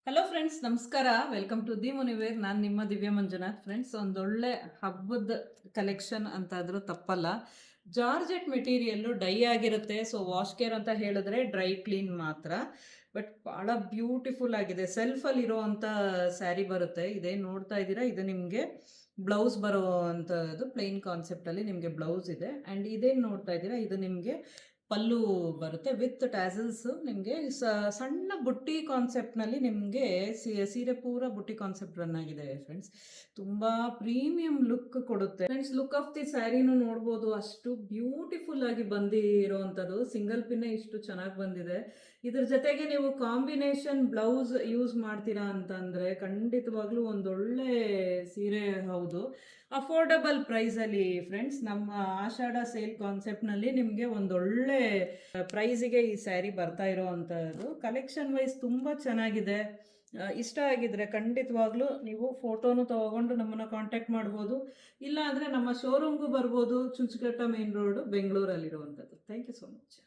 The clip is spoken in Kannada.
ಹಲೋ ಫ್ರೆಂಡ್ಸ್, ನಮಸ್ಕಾರ. ವೆಲ್ಕಮ್ ಟು ದಿ ಮುನಿವೇರ್. ನಾನು ನಿಮ್ಮ ದಿವ್ಯ ಮಂಜುನಾಥ್. ಫ್ರೆಂಡ್ಸ್, ಒಂದೊಳ್ಳೆ ಹಬ್ಬದ ಕಲೆಕ್ಷನ್ ಅಂತಾದರೂ ತಪ್ಪಲ್ಲ. ಜಾರ್ಜೆಟ್ ಮೆಟೀರಿಯಲ್ಲು ಡೈ ಆಗಿರುತ್ತೆ. ಸೊ ವಾಶ್ ಕೇರ್ ಅಂತ ಹೇಳಿದ್ರೆ ಡ್ರೈ ಕ್ಲೀನ್ ಮಾತ್ರ. ಬಟ್ ಭಾಳ ಬ್ಯೂಟಿಫುಲ್ ಆಗಿದೆ. ಸೆಲ್ಫಲ್ಲಿ ಇರೋವಂಥ ಸ್ಯಾರಿ ಬರುತ್ತೆ. ಇದೇನು ನೋಡ್ತಾ ಇದ್ದೀರಾ, ಇದು ನಿಮಗೆ ಬ್ಲೌಸ್ ಬರೋ ಅಂಥದ್ದು ಪ್ಲೇನ್ ಕಾನ್ಸೆಪ್ಟಲ್ಲಿ ನಿಮಗೆ ಬ್ಲೌಸ್ ಇದೆ. ಆ್ಯಂಡ್ ಇದೇನು ನೋಡ್ತಾ ಇದ್ದೀರಾ, ಇದು ನಿಮಗೆ ಪಲ್ಲು ಬರುತ್ತೆ ವಿತ್ ಟ್ಯಾಸಲ್ಸ್. ನಿಮಗೆ ಸಣ್ಣ ಬುಟ್ಟಿ ಕಾನ್ಸೆಪ್ಟ್ನಲ್ಲಿ ನಿಮಗೆ ಸೀರೆ ಪೂರ ಬುಟ್ಟಿ ಕಾನ್ಸೆಪ್ಟ್ ರನ್ ಆಗಿದೆ ಫ್ರೆಂಡ್ಸ್. ತುಂಬ ಪ್ರೀಮಿಯಂ ಲುಕ್ ಕೊಡುತ್ತೆ ಫ್ರೆಂಡ್ಸ್. ಲುಕ್ ಆಫ್ ದಿ ಸ್ಯಾರಿನೂ ನೋಡ್ಬೋದು, ಅಷ್ಟು ಬ್ಯೂಟಿಫುಲ್ ಆಗಿ ಬಂದಿರೋವಂಥದ್ದು. ಸಿಂಗಲ್ ಪಿನ್ನೇ ಇಷ್ಟು ಚೆನ್ನಾಗಿ ಬಂದಿದೆ. ಇದ್ರ ಜೊತೆಗೆ ನೀವು ಕಾಂಬಿನೇಷನ್ ಬ್ಲೌಸ್ ಯೂಸ್ ಮಾಡ್ತೀರಾ ಅಂತಂದರೆ ಖಂಡಿತವಾಗ್ಲೂ ಒಂದೊಳ್ಳೆ ಸೀರೆ ಹೌದು. ಅಫೋರ್ಡಬಲ್ ಪ್ರೈಸಲ್ಲಿ ಫ್ರೆಂಡ್ಸ್. ನಮ್ಮ ಆಷಾಢ ಸೇಲ್ ಕಾನ್ಸೆಪ್ಟ್ನಲ್ಲಿ ನಿಮಗೆ ಒಂದೊಳ್ಳೆ ಪ್ರೈಸಿಗೆ ಈ ಸ್ಯಾರಿ ಬರ್ತಾ ಇರೋ ಅಂಥದ್ದು. ಕಲೆಕ್ಷನ್ ವೈಸ್ ತುಂಬ ಚೆನ್ನಾಗಿದೆ. ಇಷ್ಟ ಆಗಿದ್ರೆ ಖಂಡಿತವಾಗ್ಲೂ ನೀವು ಫೋಟೋನು ತೊಗೊಂಡು ನಮ್ಮನ್ನು ಕಾಂಟ್ಯಾಕ್ಟ್ ಮಾಡ್ಬೋದು. ಇಲ್ಲ ಅಂದರೆ ನಮ್ಮ ಶೋರೂಮ್ಗೂ ಬರ್ಬೋದು. ಚುಂಚುಕಟ್ಟ ಮೇನ್ ರೋಡು, ಬೆಂಗಳೂರಲ್ಲಿರುವಂಥದ್ದು. Thank you so much.